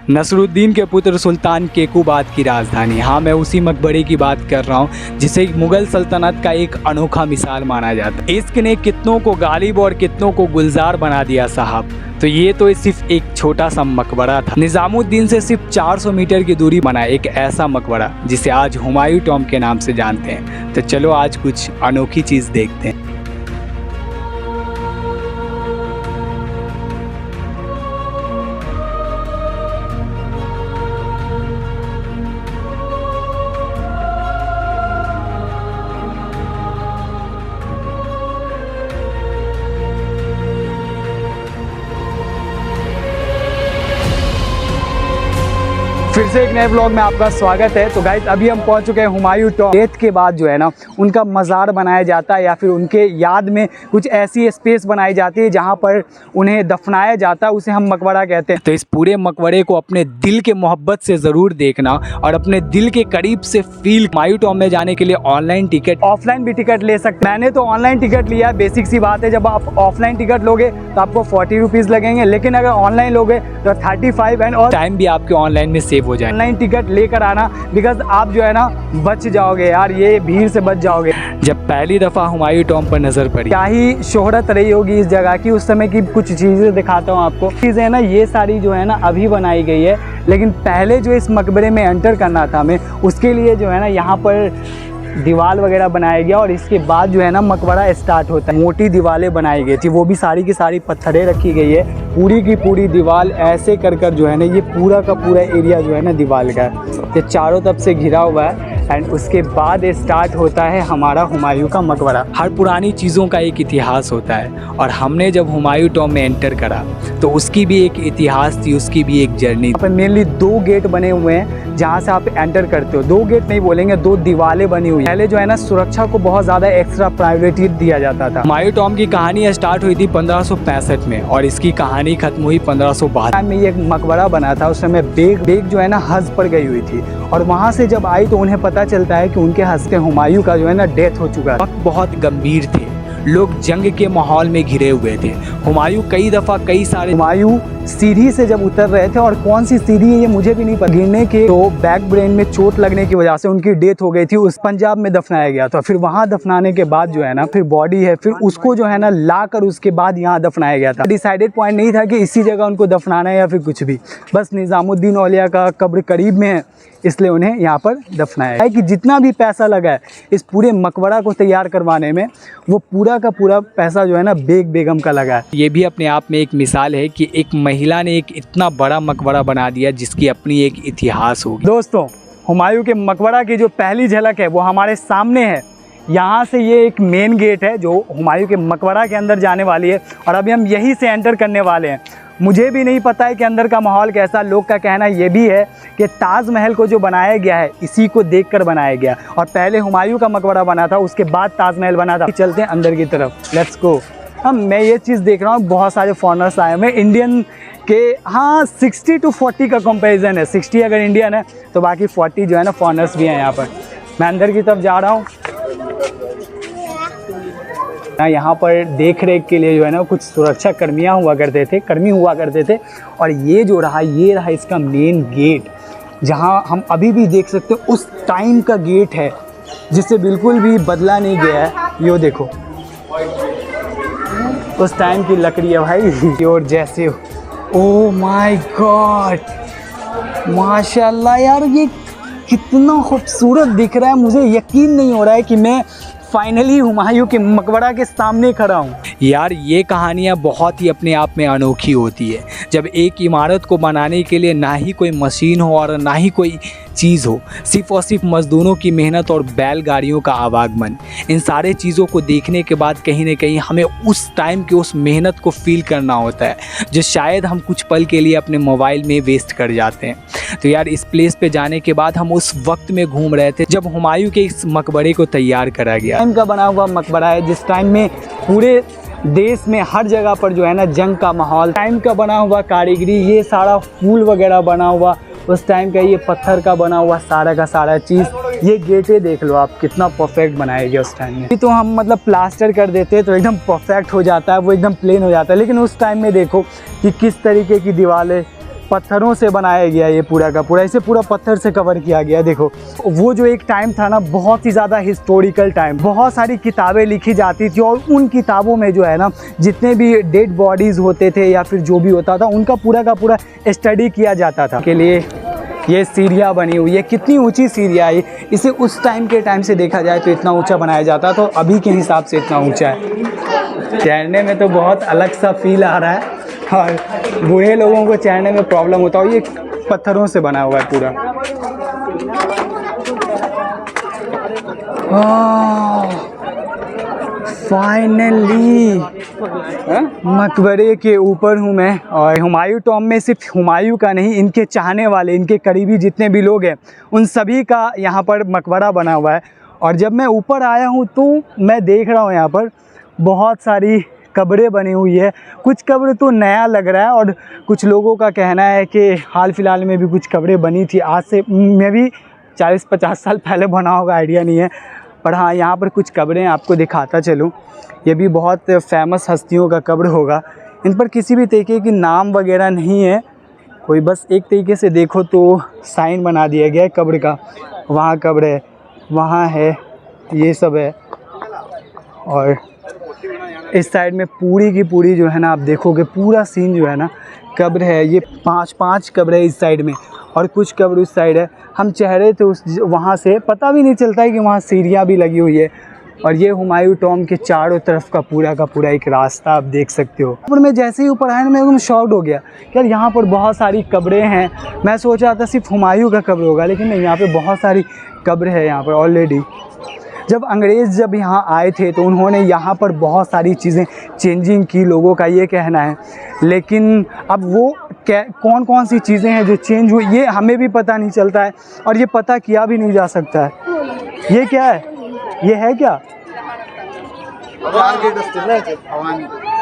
नसरुद्दीन के पुत्र सुल्तान केकूबाद की राजधानी। हाँ, मैं उसी मकबरे की बात कर रहा हूँ जिसे मुग़ल सल्तनत का एक अनोखा मिसाल माना जाता है। इश्क ने कितनों को गालिब और कितनों को गुलजार बना दिया साहब। तो ये तो सिर्फ एक छोटा सा मकबरा था। निज़ामुद्दीन से सिर्फ 400 मीटर की दूरी बना एक ऐसा मकबरा जिसे आज हुमायूं टॉम के नाम से जानते हैं। तो चलो आज कुछ अनोखी चीज़ देखते हैं। फिर से एक नए ब्लॉग में आपका स्वागत है। तो गाइस अभी हम पहुंच चुके हैं हुमायूं टॉम। डेथ के बाद जो है ना उनका मज़ार बनाया जाता है या फिर उनके याद में कुछ ऐसी स्पेस बनाई जाती है जहां पर उन्हें दफनाया जाता है, उसे हम मकबरा कहते हैं। तो इस पूरे मकबरे को अपने दिल के मोहब्बत से ज़रूर देखना और अपने दिल के करीब से फील। हुमायूं टॉम में जाने के लिए ऑनलाइन टिकट, ऑफलाइन भी टिकट ले सकते हैं। मैंने तो ऑनलाइन टिकट लिया। बेसिक सी बात है, जब आप ऑफलाइन टिकट लोगे तो आपको 40 रुपीज़ लगेंगे, लेकिन अगर ऑनलाइन लोगे तो 35 एंड और टाइम भी आपके ऑनलाइन में सेव हो जाए। ऑनलाइन टिकट लेकर आना, बिकॉज आप जो है ना बच जाओगे यार, ये भीड़ से बच जाओगे। जब पहली दफ़ा हुमायूं टॉम पर नज़र पड़ी, क्या ही शोहरत रही होगी इस जगह की। उस समय की कुछ चीज़ें दिखाता हूँ आपको। चीज़ें ना ये सारी जो है ना अभी बनाई गई है, लेकिन पहले जो इस मकबरे में एंटर करना था हमें, उसके लिए जो है ना यहाँ पर दीवार वगैरह बनाया गया और इसके बाद जो है ना मकबरा स्टार्ट होता है। मोटी दीवारें बनाई गई थी, वो भी सारी की सारी पत्थरें रखी गई है। पूरी की पूरी दीवार ऐसे कर जो है ना, ये पूरा का पूरा एरिया जो है ना दीवार का ये चारों तरफ से घिरा हुआ है। एंड उसके बाद स्टार्ट होता है हमारा हुमायूं का मकबरा। हर पुरानी चीज़ों का एक इतिहास होता है और हमने जब हुमायूं टॉम में एंटर करा तो उसकी भी एक इतिहास थी, उसकी भी एक जर्नी। यहाँ पर मेनली 2 गेट बने हुए हैं जहाँ से आप एंटर करते हो। 2 गेट नहीं बोलेंगे, 2 दीवारें बनी हुई। पहले जो है ना सुरक्षा को बहुत ज़्यादा एक्स्ट्रा प्रायोरिटी दिया जाता था। हुमायूं टॉम की कहानी स्टार्ट हुई थी 1565 में और इसकी कहानी खत्म हुई 1572 में। ये एक मकबरा बना था। उस समय बेग जो है ना हज पर गई हुई थी और वहाँ से जब आई तो उन्हें पता चलता है कि उनके हस्ते हुमायूं का जो है ना डेथ हो चुका है। वक्त बहुत गंभीर थे, लोग जंग के माहौल में घिरे हुए थे। हुमायूं कई दफ़ा कई सारे हुमायूं सीढ़ी से जब उतर रहे थे, और कौन सी सीढ़ी है ये मुझे भी नहीं पता, गिरने के तो बैक ब्रेन में चोट लगने की वजह से उनकी डेथ हो गई थी। उस पंजाब में दफनाया गया था। फिर वहाँ दफनाने के बाद जो है ना फिर बॉडी है, फिर उसको जो है ना ला कर उसके बाद यहाँ दफनाया गया था। डिसाइडेड पॉइंट नहीं था कि इसी जगह उनको दफनाना है या फिर कुछ भी, बस निज़ामुद्दीन औलिया का कब्र करीब में है इसलिए उन्हें यहाँ पर दफनाया है। कि जितना भी पैसा लगा है इस पूरे मकबरा को तैयार करवाने में, वो पूरा का पूरा पैसा जो है ना बेगम का लगा है। ये भी अपने आप में एक मिसाल है कि एक महिला ने एक इतना बड़ा मकबरा बना दिया जिसकी अपनी एक इतिहास होगी। दोस्तों, हुमायूं के मकबरा की जो पहली झलक है वो हमारे सामने है। यहाँ से ये एक मेन गेट है जो हुमायूं के मकबरा के अंदर जाने वाली है और अभी हम यहीं से एंटर करने वाले हैं। मुझे भी नहीं पता है कि अंदर का माहौल कैसा। लोग का कहना ये भी है कि ताजमहल को जो बनाया गया है इसी को देखकर बनाया गया, और पहले हुमायूं का मकबरा बना था, उसके बाद ताजमहल बना था। चलते हैं अंदर की तरफ, लेट्स गो। मैं ये चीज़ देख रहा हूँ, बहुत सारे फॉरेनर्स आए हुए इंडियन के। हाँ, 60 to 40 का कंपैरिजन है। 60 अगर इंडियन है तो बाकी 40 जो है ना फॉरेनर्स भी हैं यहाँ पर। मैं अंदर की तरफ जा रहा हूँ। यहाँ पर देख रेख के लिए जो है ना कुछ सुरक्षा कर्मी हुआ करते थे। और ये जो रहा, ये रहा इसका मेन गेट, जहाँ हम अभी भी देख सकते हो उस टाइम का गेट है जिससे बिल्कुल भी बदला नहीं गया है। यो देखो, उस टाइम की लकड़ी है भाई, और जैसे ओ माय गॉड, माशाल्लाह यार, ये कितना खूबसूरत दिख रहा है। मुझे यकीन नहीं हो रहा है कि मैं फाइनली हुमायूं के मकबरा के सामने खड़ा हूँ। यार ये कहानियाँ बहुत ही अपने आप में अनोखी होती है। जब एक इमारत को बनाने के लिए ना ही कोई मशीन हो और ना ही कोई चीज़ हो, सिर्फ और सिर्फ मज़दूरों की मेहनत और बैलगाड़ियों का आवागमन, इन सारे चीज़ों को देखने के बाद कहीं ना कहीं हमें उस टाइम की उस मेहनत को फील करना होता है जो शायद हम कुछ पल के लिए अपने मोबाइल में वेस्ट कर जाते हैं। तो यार इस प्लेस पे जाने के बाद हम उस वक्त में घूम रहे थे जब हुमायूं के इस मकबरे को तैयार करा गया। टाइम का बना हुआ मकबरा है, जिस टाइम में पूरे देश में हर जगह पर जो है ना जंग का माहौल, टाइम का बना हुआ कारीगरी, ये सारा फूल वगैरह बना हुआ उस टाइम का, ये पत्थर का बना हुआ सारा का सारा चीज़। ये गेटें देख लो आप, कितना परफेक्ट बनाया गया उस टाइम में। तो हम मतलब प्लास्टर कर देते तो एकदम परफेक्ट हो जाता है, वो एकदम प्लेन हो जाता है, लेकिन उस टाइम में देखो कि किस तरीके की दीवारें पत्थरों से बनाया गया ये पूरा का पूरा, इसे पूरा पत्थर से कवर किया गया। देखो वो जो एक टाइम था ना, बहुत ही ज़्यादा हिस्टोरिकल टाइम, बहुत सारी किताबें लिखी जाती थी और उन किताबों में जो है ना जितने भी डेड बॉडीज़ होते थे या फिर जो भी होता था उनका पूरा का पूरा स्टडी किया जाता था। के लिए ये सीढ़ियाँ बनी हुई है, कितनी ऊंची सीढ़ियाँ है। इसे उस टाइम से देखा जाए तो इतना ऊंचा बनाया जाता, तो अभी के हिसाब से इतना ऊंचा है। चढ़ने में तो बहुत अलग सा फील आ रहा है और बूढ़े लोगों को चढ़ने में प्रॉब्लम होता है। ये पत्थरों से बना हुआ है पूरा। फाइनली मकबरे के ऊपर हूँ मैं, और हुमायूं टॉम में सिर्फ हुमायूं का नहीं, इनके चाहने वाले, इनके करीबी जितने भी लोग हैं उन सभी का यहाँ पर मकबरा बना हुआ है। और जब मैं ऊपर आया हूँ तो मैं देख रहा हूँ यहाँ पर बहुत सारी कब्रें बनी हुई है। कुछ कब्र तो नया लग रहा है और कुछ लोगों का कहना है कि हाल फिलहाल में भी कुछ कब्रें बनी थी, आज से मैं भी 40-50 साल पहले बना होगा, आइडिया नहीं है। पर हाँ, यहाँ पर कुछ कब्रें आपको दिखाता चलूँ। ये भी बहुत फेमस हस्तियों का कब्र होगा। इन पर किसी भी तरीके की नाम वगैरह नहीं है कोई, बस एक तरीके से देखो तो साइन बना दिया गया है कब्र का। वहाँ कब्र है, वहाँ है, ये सब है। और इस साइड में पूरी की पूरी जो है ना, आप देखोगे पूरा सीन जो है ना कब्र है। ये 5-5 कब्र है इस साइड में और कुछ कब्र उस साइड है। हम चेहरे तो उस वहाँ से पता भी नहीं चलता है कि वहाँ सीढ़ियाँ भी लगी हुई है। और ये हुमायूं टॉम के चारों तरफ का पूरा एक रास्ता आप देख सकते हो। पर मैं जैसे ही ऊपर आया ना, मैं एकदम शॉक्ड हो गया यार, यहाँ पर बहुत सारी कब्रें हैं। मैं सोच रहा था सिर्फ हुमायूं का कब्र होगा, लेकिन नहीं, यहाँ पे बहुत सारी कब्र है यहाँ पर ऑलरेडी। जब अंग्रेज़ यहाँ आए थे तो उन्होंने यहाँ पर बहुत सारी चीज़ें चेंजिंग की, लोगों का ये कहना है। लेकिन अब वो कौन कौन सी चीज़ें हैं जो चेंज हुई, ये हमें भी पता नहीं चलता है और ये पता किया भी नहीं जा सकता है। ये क्या है, ये है क्या?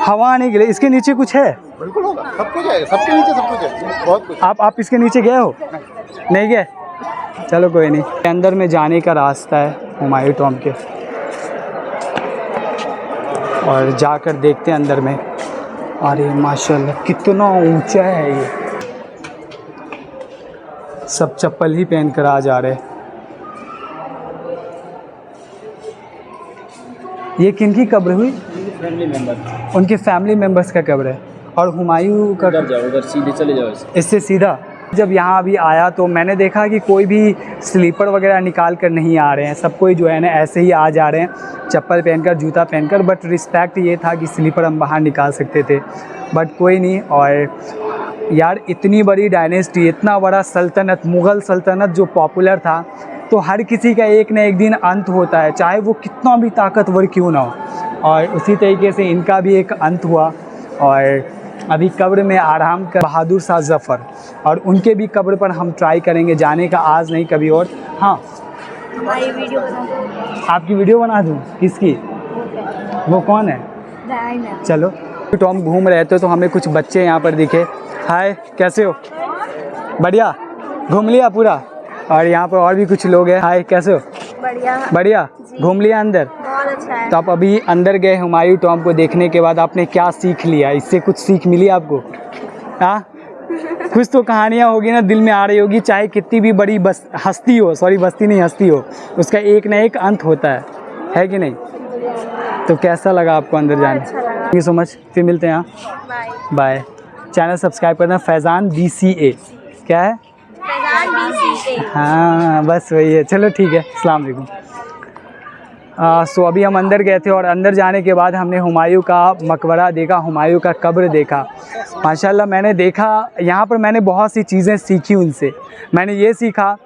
हवा आने के लिए। इसके नीचे कुछ है? बिल्कुल होगा, सब कुछ है, सबके नीचे सब कुछ है, बहुत कुछ। आप इसके नीचे गए हो? नहीं गए? चलो कोई नहीं। अंदर में जाने का रास्ता है हुमायूं टॉम के, और जाकर देखते हैं अंदर में। अरे माशाल्लाह कितना ऊंचा है ये। सब चप्पल ही पहन कर आ जा रहे। ये किनकी कब्र हुई? फैमिली मेंबर, उनके फैमिली मेंबर्स का कब्र है। और हुमायूं का उधर जाओ, उधर सीधे चले जाओ इससे सीधा। जब यहाँ अभी आया तो मैंने देखा कि कोई भी स्लीपर वगैरह निकाल कर नहीं आ रहे हैं, सब कोई जो है ना ऐसे ही आ जा रहे हैं चप्पल पहनकर, जूता पहनकर। बट रिस्पेक्ट ये था कि स्लीपर हम बाहर निकाल सकते थे, बट कोई नहीं। और यार इतनी बड़ी डायनेस्टी, इतना बड़ा सल्तनत, मुग़ल सल्तनत जो पॉपुलर था, तो हर किसी का एक ना एक दिन अंत होता है, चाहे वो कितना भी ताकतवर क्यों ना हो। और उसी तरीके से इनका भी एक अंत हुआ। और अभी कब्र में आराम कर बहादुर शाह ज़फ़र, और उनके भी कब्र पर हम ट्राई करेंगे जाने का, आज नहीं कभी और। हाँ, हमारी वीडियो बना दो। आपकी वीडियो बना दूँ? किसकी? वो कौन है? चलो। टॉम घूम रहे थे तो हमें कुछ बच्चे यहाँ पर दिखे। हाय, कैसे हो? बढ़िया, घूम लिया पूरा? और यहाँ पर और भी कुछ लोग हैं। हाय, कैसे हो? बढ़िया बढ़िया, घूम लिया अंदर? बहुत अच्छा है। तो आप अभी अंदर गए हुमायूं टॉम को देखने के बाद आपने क्या सीख लिया? इससे कुछ सीख मिली आपको? हाँ, कुछ तो कहानियाँ होगी ना दिल में आ रही होगी, चाहे कितनी भी बड़ी हस्ती हो, सॉरी बस्ती नहीं हस्ती हो, उसका एक ना एक अंत होता है कि नहीं? तो कैसा लगा आपको अंदर जाने? अच्छा लगा। थैंक यू सो मच, फिर मिलते हैं। बाय। बाय। चैनल सब्सक्राइब करना, फैज़ान BCA। क्या है? हाँ बस वही है। चलो ठीक है, अस्सलाम वालेकुम। सो अभी हम अंदर गए थे और अंदर जाने के बाद हमने हुमायूं का मकबरा देखा, हुमायूं का कब्र देखा। माशाल्लाह मैंने देखा यहाँ पर, मैंने बहुत सी चीज़ें सीखी उनसे। मैंने ये सीखा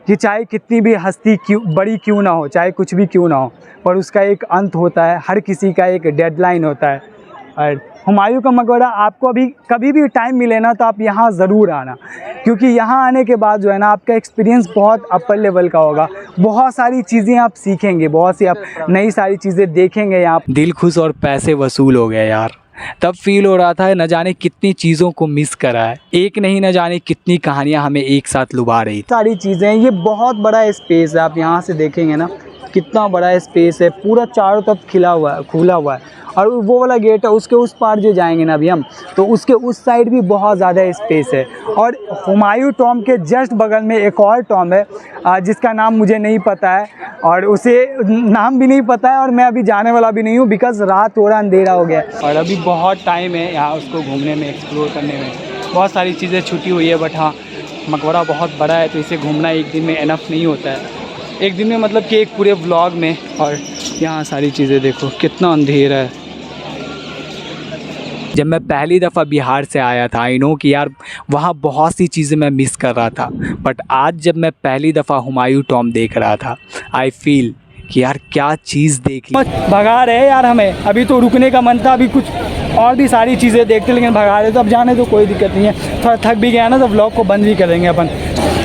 कि चाहे कितनी भी हस्ती बड़ी क्यों ना हो, चाहे कुछ भी क्यों ना हो, पर उसका एक अंत होता है, हर किसी का एक डेडलाइन होता है। और हुमायूं का मकबरा आपको अभी कभी भी टाइम मिले ना तो आप यहाँ ज़रूर आना, क्योंकि यहाँ आने के बाद जो है ना आपका एक्सपीरियंस बहुत अपर लेवल का होगा। बहुत सारी चीज़ें आप सीखेंगे, बहुत सी आप नई सारी चीज़ें देखेंगे। यहाँ दिल खुश और पैसे वसूल हो गए यार। तब फील हो रहा था न जाने कितनी चीज़ों को मिस करा है, एक नहीं न जाने कितनी कहानियाँ हमें एक साथ लुभा रही। सारी चीज़ें, ये बहुत बड़ा स्पेस है, आप यहाँ से देखेंगे ना कितना बड़ा स्पेस है, पूरा चारों तरफ खुला हुआ है। और वो वाला गेट है, उसके उस पार जो जाएंगे ना अभी हम, तो उसके उस साइड भी बहुत ज़्यादा स्पेस है। और हुमायूं टॉम के जस्ट बगल में एक और टॉम है जिसका नाम मुझे नहीं पता है, और उसे नाम भी नहीं पता है, और मैं अभी जाने वाला भी नहीं हूँ बिकॉज़ रात हो रहा, अंधेरा हो गया है। और अभी बहुत टाइम है यहाँ उसको घूमने में, एक्सप्लोर करने में। बहुत सारी चीज़ें छुट्टी हुई है, बट हाँ मकबरा बहुत बड़ा है तो इसे घूमना एक दिन में इनफ नहीं होता है। एक दिन में मतलब कि एक पूरे व्लॉग में। और यहाँ सारी चीज़ें देखो, कितना अंधेरा है। जब मैं पहली दफ़ा बिहार से आया था, आई नो कि यार वहाँ बहुत सी चीज़ें मैं मिस कर रहा था, बट आज जब मैं पहली दफ़ा हुमायूं टॉम देख रहा था, आई फील कि यार क्या चीज़ देख ली। भगा रहे यार हमें, अभी तो रुकने का मन था, अभी कुछ और भी सारी चीज़ें देखते, लेकिन भगा रहे तो अब जाने तो कोई दिक्कत नहीं है। थोड़ा थक भी गया ना तो व्लॉग को बंद भी करेंगे अपन।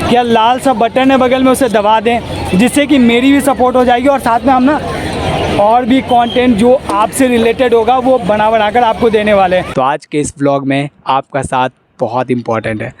क्या लाल सा बटन है बगल में, उसे दबा दें जिससे कि मेरी भी सपोर्ट हो जाएगी, और साथ में हम ना और भी कंटेंट जो आपसे रिलेटेड होगा वो बना कर आपको देने वाले हैं। तो आज के इस व्लॉग में आपका साथ बहुत इम्पॉर्टेंट है।